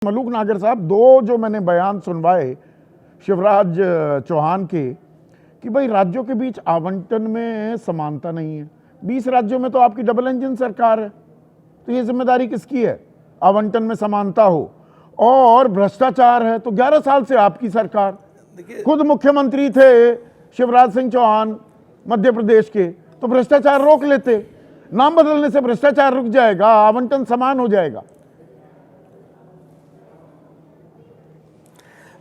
मलूक नागर साहब, दो जो मैंने बयान सुनवाए शिवराज चौहान के कि भाई राज्यों के बीच आवंटन में समानता नहीं है। 20 राज्यों में तो आपकी डबल इंजन सरकार है, तो ये जिम्मेदारी किसकी है? आवंटन में समानता हो और भ्रष्टाचार है तो 11 साल से आपकी सरकार। खुद मुख्यमंत्री थे शिवराज सिंह चौहान मध्य प्रदेश के, तो भ्रष्टाचार रोक लेते। नाम बदलने से भ्रष्टाचार रुक जाएगा, आवंटन समान हो जाएगा।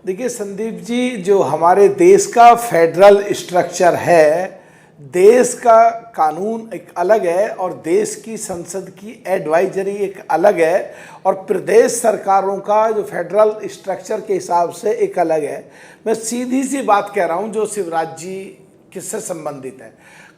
देखिए संदीप जी, जो हमारे देश का फेडरल स्ट्रक्चर है, देश का कानून एक अलग है और देश की संसद की एडवाइजरी एक अलग है और प्रदेश सरकारों का जो फेडरल स्ट्रक्चर के हिसाब से एक अलग है। मैं सीधी सी बात कह रहा हूं जो शिवराज जी किससे संबंधित है।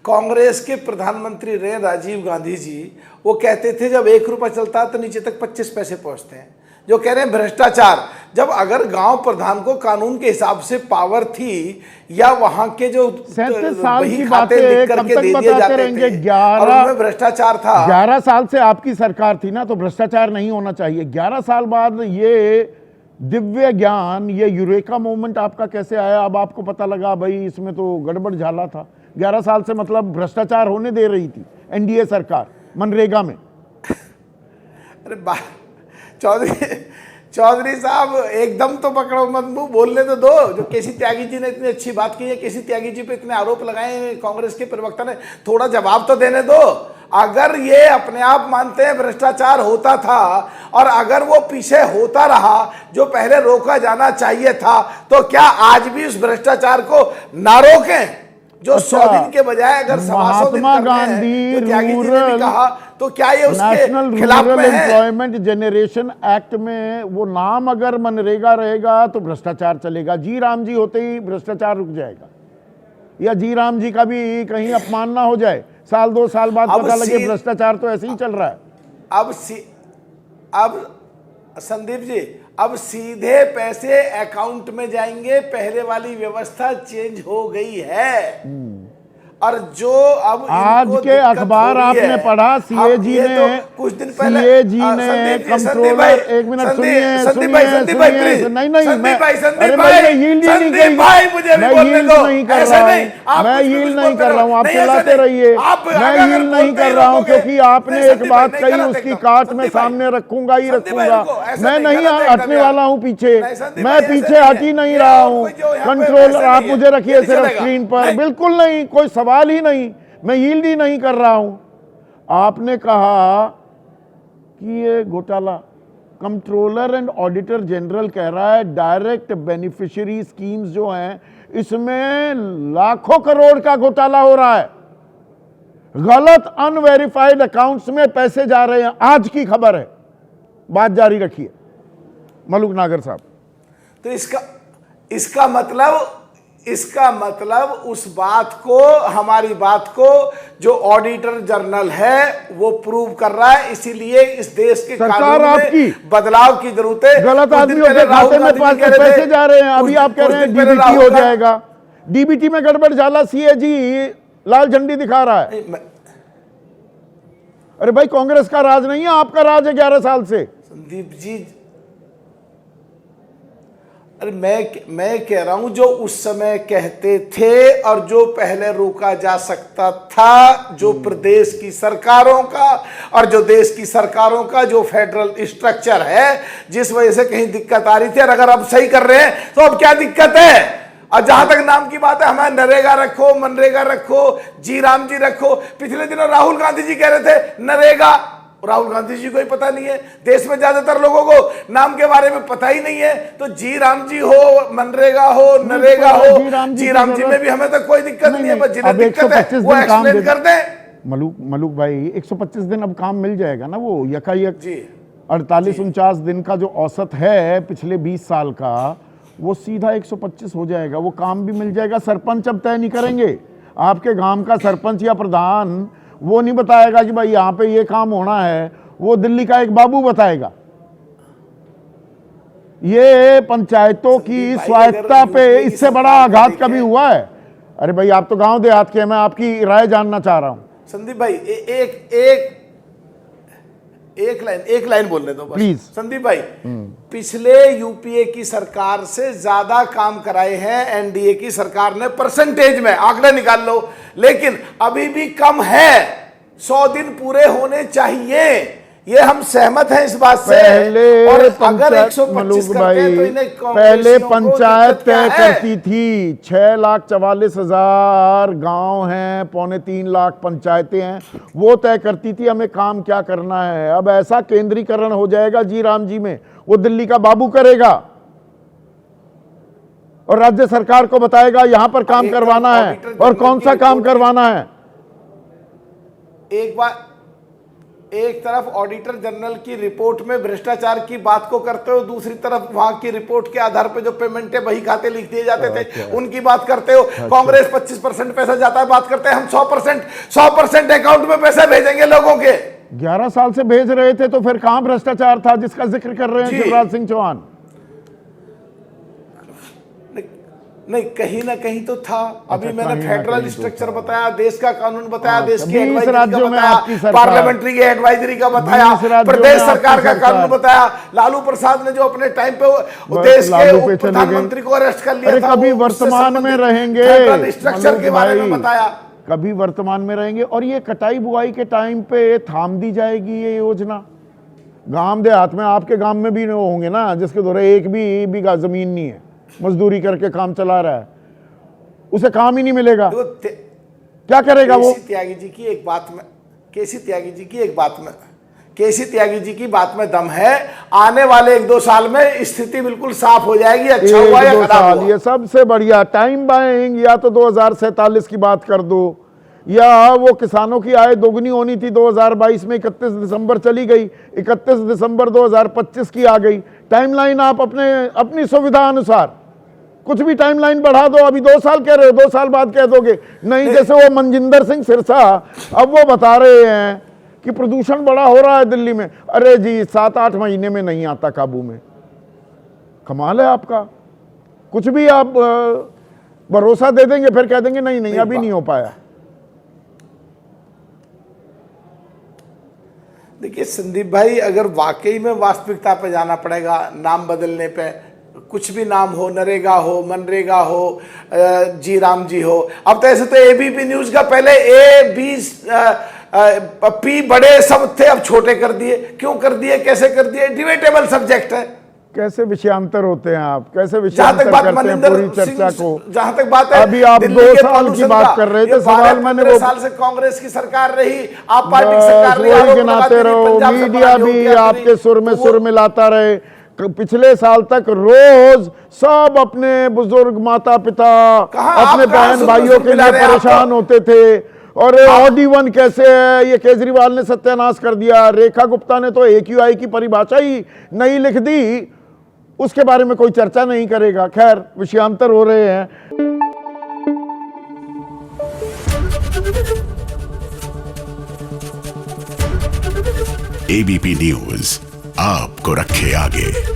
कांग्रेस के प्रधानमंत्री रहे राजीव गांधी जी, वो कहते थे जब 1 रुपया चलता है तो नीचे तक 25 पैसे पहुंचते हैं। जो कह रहे हैं भ्रष्टाचार, जब अगर गांव प्रधान को कानून के हिसाब से पावर थी या वहां के जो वही खाते लिख करके दे दिए जाते थे और उनमें भ्रष्टाचार था। 11 साल से आपकी सरकार थी ना, तो भ्रष्टाचार नहीं होना चाहिए। 11 साल बाद ये दिव्य ज्ञान, ये यूरेका मूवमेंट आपका कैसे आया? अब आपको पता लगा भाई इसमें तो गड़बड़ झाला था। 11 साल से मतलब भ्रष्टाचार होने दे रही थी एनडीए सरकार मनरेगा में। अरे चौधरी साहब, एकदम तो पकड़ो मत, मुंह बोलने तो दो। जो केसी त्यागी जी ने इतनी अच्छी बात की है, केसी त्यागी जी पे इतने आरोप लगाए कांग्रेस के प्रवक्ता ने, थोड़ा जवाब तो देने दो। अगर ये अपने आप मानते हैं भ्रष्टाचार होता था और अगर वो पीछे होता रहा जो पहले रोका जाना चाहिए था, तो क्या आज भी उस भ्रष्टाचार को ना रोकें? जो 100 दिन के बजाय अगर महात्मा गांधी रूरल कहा, तो क्या ये उसके खिलाफ में है? एम्प्लॉयमेंट जनरेशन एक्ट में वो नाम अगर मनरेगा रहेगा तो भ्रष्टाचार चलेगा। जी राम जी होते ही भ्रष्टाचार रुक जाएगा, या जी राम जी का भी कहीं अपमान ना हो जाए, साल 2 साल बाद पता लगे भ्रष्टाचार तो ऐसे ही चल रहा है। अब संदीप जी, अब सीधे पैसे अकाउंट में जाएंगे, पहले वाली व्यवस्था चेंज हो गई है। और जो अब आज के अखबार आपने पढ़ा, सीएजी ने तो कुछ दिन पहले सीएजी ने कंट्रोलर, एक मिनट सुनिए, नहीं मैं यील्ड नहीं कर रहा हूँ, आप चिल्लाते रहिए। मैं यील्ड नहीं कर रहा हूँ क्योंकि आपने एक बात कही, उसकी काट में सामने रखूंगा ही रखूंगा। मैं नहीं हटने वाला हूँ पीछे, मैं पीछे हट ही नहीं रहा हूँ। कंट्रोलर आप मुझे रखिए सिर्फ स्क्रीन पर, बिल्कुल नहीं, कोई सवाल ही नहीं, मैं यील्ड ही नहीं कर रहा हूं। आपने कहा कि ये घोटाला, कंट्रोलर एंड ऑडिटर जनरल कह रहा है डायरेक्ट बेनिफिशियरी स्कीम्स जो हैं इसमें लाखों करोड़ का घोटाला हो रहा है। गलत अनवेरिफाइड अकाउंट्स में पैसे जा रहे हैं, आज की खबर है। बात जारी रखिए मलूक नागर साहब। तो इसका मतलब उस बात को, हमारी बात को जो ऑडिटर जनरल है वो प्रूव कर रहा है। इसीलिए इस देश के कानून में बदलाव की जरूरत है। गलत आदमियों के खाते में पैसे जा रहे हैं, अभी आप कह रहे हैं डीबीटी हो जाएगा। डीबीटी में गड़बड़ झाला, सीएजी लाल झंडी दिखा रहा है। अरे भाई, कांग्रेस का राज नहीं है, आपका राज है 11 साल से। संदीप जी, अरे मैं कह रहा हूं जो उस समय कहते थे और जो पहले रोका जा सकता था, जो प्रदेश की सरकारों का और जो देश की सरकारों का जो फेडरल स्ट्रक्चर है, जिस वजह से कहीं दिक्कत आ रही थी, और अगर अब सही कर रहे हैं तो अब क्या दिक्कत है? और जहां तक नाम की बात है, हमें नरेगा रखो, मनरेगा रखो, जी राम जी रखो। पिछले दिनों राहुल गांधी जी कह रहे थे नरेगा, राहुल गांधी जी को ही पता नहीं है, देश में ज्यादातर लोगों को नाम के बारे में पता ही नहीं है। तो जी राम जी हो, मनरेगा हो, नरेगा हो, जी राम जी में भी हमें तो कोई दिक्कत नहीं है, बस जिन्हें दिक्कत है वो एक्सप्लेन कर दें। मलूक भाई, 125 दिन अब काम मिल जाएगा ना, वो यकायक 48-49 दिन का जो औसत है पिछले 20 साल का, वो सीधा 125 हो जाएगा। वो काम भी मिल जाएगा। सरपंच अब तय नहीं करेंगे, आपके गांव का सरपंच या प्रधान वो नहीं बताएगा कि भाई यहां पे ये काम होना है, वो दिल्ली का एक बाबू बताएगा। ये पंचायतों की स्वायत्तता पे इससे बड़ा आघात कभी हुआ है? अरे भाई, आप तो गांव देहात के हैं, मैं आपकी राय जानना चाह रहा हूं। संदीप भाई, एक लाइन बोलने दो बस। प्लीज संदीप भाई, पिछले यूपीए की सरकार से ज्यादा काम कराए हैं एनडीए की सरकार ने, परसेंटेज में आंकड़े निकाल लो, लेकिन अभी भी कम है। 100 दिन पूरे होने चाहिए, ये हम सहमत हैं इस बात से। पहले और अगर पंचायत 125 मलूक करते भाई, हैं तो इन्हें पहले कांग्रेसियों को पंचायत दिक्कत क्या तय है? करती थी। 6,44,000 गांव हैं, 2.25 लाख पंचायतें हैं, वो तय करती थी हमें काम क्या करना है। अब ऐसा केंद्रीकरण हो जाएगा जी राम जी में, वो दिल्ली का बाबू करेगा और राज्य सरकार को बताएगा यहां पर काम करवाना है और कौन सा काम करवाना है। एक तरफ ऑडिटर जनरल की रिपोर्ट में भ्रष्टाचार की बात को करते हो, दूसरी तरफ वहां की रिपोर्ट के आधार पे जो पेमेंट है वही खाते लिख दिए जाते थे उनकी बात करते हो। कांग्रेस 25% पैसा जाता है, बात करते हैं हम 100% अकाउंट में पैसे भेजेंगे लोगों के। 11 साल से भेज रहे थे, तो फिर कहां भ्रष्टाचार था जिसका जिक्र कर रहे हैं शिवराज सिंह चौहान? नहीं, कहीं ना कहीं तो था। अभी मैंने फेडरल स्ट्रक्चर बताया, देश का कानून बताया, देश की एडवाइजरी का बताया, पार्लियामेंट्री की एडवाइजरी का बताया, प्रदेश सरकार का कानून बताया। लालू प्रसाद ने जो अपने टाइम पे देश के प्रधानमंत्री को अरेस्ट कर लिया था, कभी वर्तमान में रहेंगे, फेडरल स्ट्रक्चर के बारे में बताया, कभी वर्तमान में रहेंगे। और ये कटाई बुआई के टाइम पे थाम दी जाएगी ये योजना। गांव देहात में, आपके गांव में भी होंगे ना जिसके द्वारा एक भी बीघा जमीन नहीं है, मजदूरी करके काम चला रहा है, उसे काम ही नहीं मिलेगा, क्या करेगा वो? केसी त्यागी जी की एक बात में केसी त्यागी जी की बात में दम है। आने वाले 1-2 साल में स्थिति बिल्कुल साफ हो जाएगी। अच्छा हुआ या खराब हुआ, ये सबसे बढ़िया टाइम बाइंग। या तो 2047 की बात कर दो, या वो किसानों की आय दोगुनी होनी थी 2022 में, 31 दिसंबर चली गई, 31 दिसंबर 2025 की आ गई। टाइमलाइन आप अपनी सुविधा अनुसार कुछ भी टाइमलाइन बढ़ा दो। अभी 2 साल कह रहे हो, 2 साल बाद कह दोगे नहीं। जैसे वो मनजिंदर सिंह सिरसा अब वो बता रहे हैं कि प्रदूषण बड़ा हो रहा है दिल्ली में। अरे जी 7-8 महीने में नहीं आता काबू में। कमाल है आपका, कुछ भी आप भरोसा दे देंगे फिर कह देंगे नहीं अभी नहीं हो पाया। देखिए संदीप भाई, अगर वाकई में वास्तविकता पे जाना पड़ेगा, नाम बदलने पे, कुछ भी नाम हो, नरेगा हो, मनरेगा हो, जी राम जी हो। अब तो ऐसे तो एबीपी न्यूज का पहले पी बड़े सब थे, अब छोटे कर दिए। क्यों कर दिए, कैसे कर दिए, डिबेटेबल सब्जेक्ट है। कैसे विषयांतर होते हैं आप, कैसे विषयांतर करते हैं पूरी चर्चा को। जहां तक बात है, अभी आप 2 साल की बात कर रहे थे, सवाल मैंने 12 साल से कांग्रेस की सरकार रही, आप पार्टी की सरकार रही, वही गिनाते रहो, मीडिया भी आपके सुर में सुर मिलाता रहे। पिछले साल तक रोज सब अपने बुजुर्ग माता पिता, अपने बहन भाइयों के लिए परेशान होते थे। और OD1 कैसे है, ये केजरीवाल ने सत्यानाश कर दिया। रेखा गुप्ता ने तो AQI की परिभाषा ही नई लिख दी, उसके बारे में कोई चर्चा नहीं करेगा। खैर, विषयांतर हो रहे हैं। ABP न्यूज आपको रखे आगे।